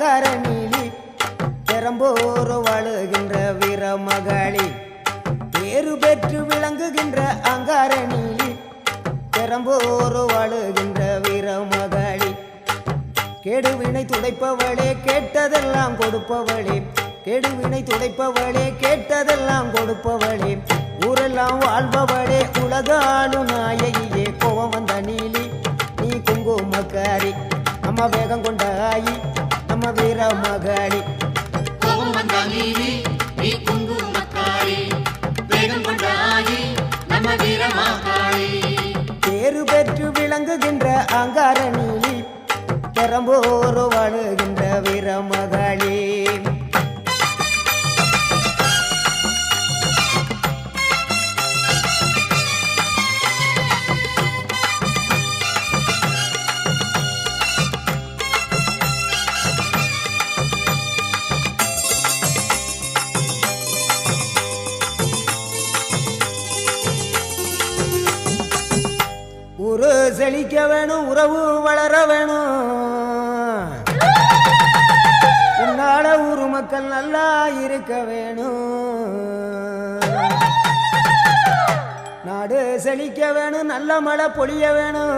அங்கார நீலி பெரம்போரு வாழுகின்ற வீரமகளி பேரு பெற்று விளங்குகின்ற அங்கார நீலி பெரம்போரு வாழுகின்ற வீரமகளி கேடுவினை துடைப்பவளே கேட்டதெல்லாம் கொடுப்பவளே கேடுவினை துடைப்பவளே கேட்டதெல்லாம் கொடுப்பவளே ஊரெல்லாம் வாழ்பவளே உலகாலும் நாயகியே கோவம் வந்த நீலி நீ குங்குமக்காரி நம்ம வேகம் கொண்ட ஆயி நம்ம வீரமகளி கோவம் வந்த நீலி நீ குங்குமக்காரி வேகம் கொண்ட ஆயி நம்ம வீரமகளி பேரு பெற்று விளங்குகின்ற அங்கார நீலி பெரம்போரு வாழுகின்ற வீரமகளி ஊரு செழிக்க வேணும் உறவு வளர வேணும் உன்னால ஊரு மக்கள் நல்லா இருக்க வேணும் நாடு செழிக்க வேணும் நல்ல மழை பொழிய வேணும்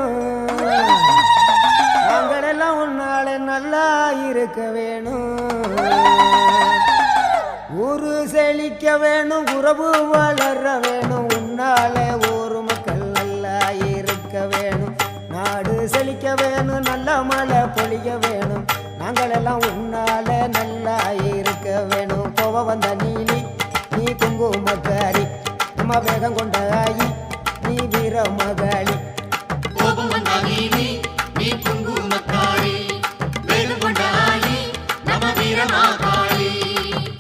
நாங்கள் எல்லாம் உன்னால நல்லா இருக்க வேணும் ஊரு செழிக்க வேணும் உறவு வளர வேணும் உன்னால ஊரு மக்கள் நல்லா இருக்க வேணும் நாடு செழிக்க வேணும் நல்ல மழை பொழிய வேணும் நாங்கள் எல்லாம் உன்னால நல்லா இருக்க வேணும் கோவ வந்த நீலி நீ குங்குமக்காரி நம்ம வேகம் கொண்ட ஆயி நீ வீரமகளி கோபம் வந்த நீலி நீ குங்குமக்காரி வேகம் கொண்ட ஆயி நம்ம வீரமகளி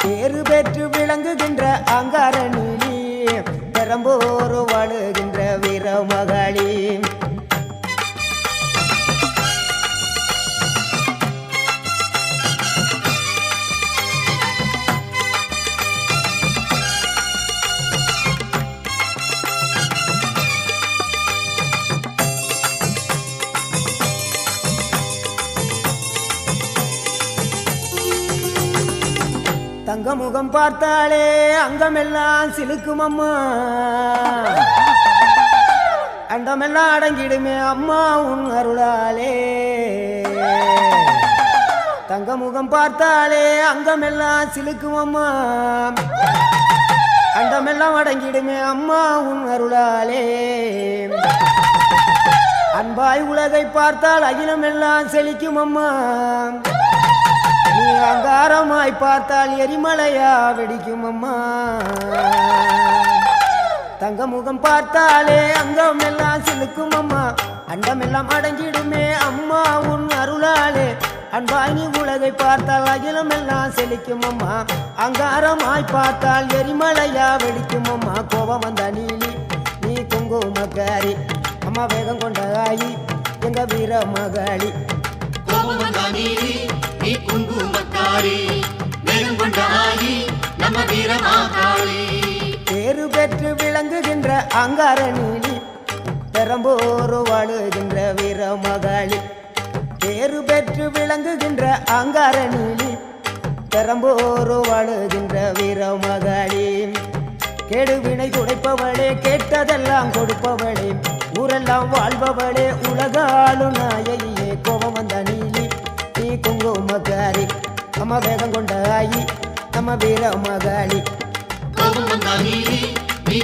பேரு பெற்று விளங்குகின்ற அங்கார நீலி பெரம்போரு வாழுகின்ற வீரமகளி தங்க முகம் பார்த்தாலே அங்கமெல்லாம் சிலுக்கும் அம்மா அண்டமெல்லாம் அடங்கிடுமே அம்மா உன் அருளாலே தங்க முகம் பார்த்தாலே அங்கமெல்லாம் சிலுக்கும் அம்மா அண்டமெல்லாம் அடங்கிடுமே அம்மா உன் அருளாலே அன்பாய் உலகை பார்த்தால் அகிலமெல்லாம் செழிக்கும் அம்மா நீ அங்காரமாய் பார்த்தால் எரிமலையா வெடிக்கும் அம்மா தங்க முகம் பார்த்தாலே அங்கம் எல்லாம் சிலுக்கும் அம்மா அண்டம் எல்லாம் அடங்கிடுமே அம்மா உன் அருளாலே அன்பாய் நீ உலகை பார்த்தால் அகிலம் எல்லாம் செழிக்கும் அம்மா அங்காரமாய் பார்த்தால் எரிமலையா வெடிக்கும் அம்மா கோபம் வந்த நீலி நீ குங்குமக்காரி அம்மா வேகம் கொண்ட ஆயி எங்க வீரமகளி கோபம் வந்த நீலி நீ குங்குமக்காரி வேகம் கொண்ட ஆயி நம்ம வீரமகளி பேரு பெற்று விளங்குகின்ற அங்கார நீலி பெரம்போரு வாழுகின்ற வீரமகளி பேரு பெற்று விளங்குகின்ற அங்கார நீலி பெரம்போரு வாழுகின்ற வீரமகளி கேடுவினை துடைப்பவளே கேட்டதெல்லாம் கொடுப்பவளே ஊரெல்லாம் வாழ்பவளே உலகாலும் நாயகியே கோபம் வந்த நீலி நீ குங்குமக்காரி நம்ம வேகம் கொண்ட ஆயி நம்ம வீரமகளி கோபம் வந்த நீலி நீ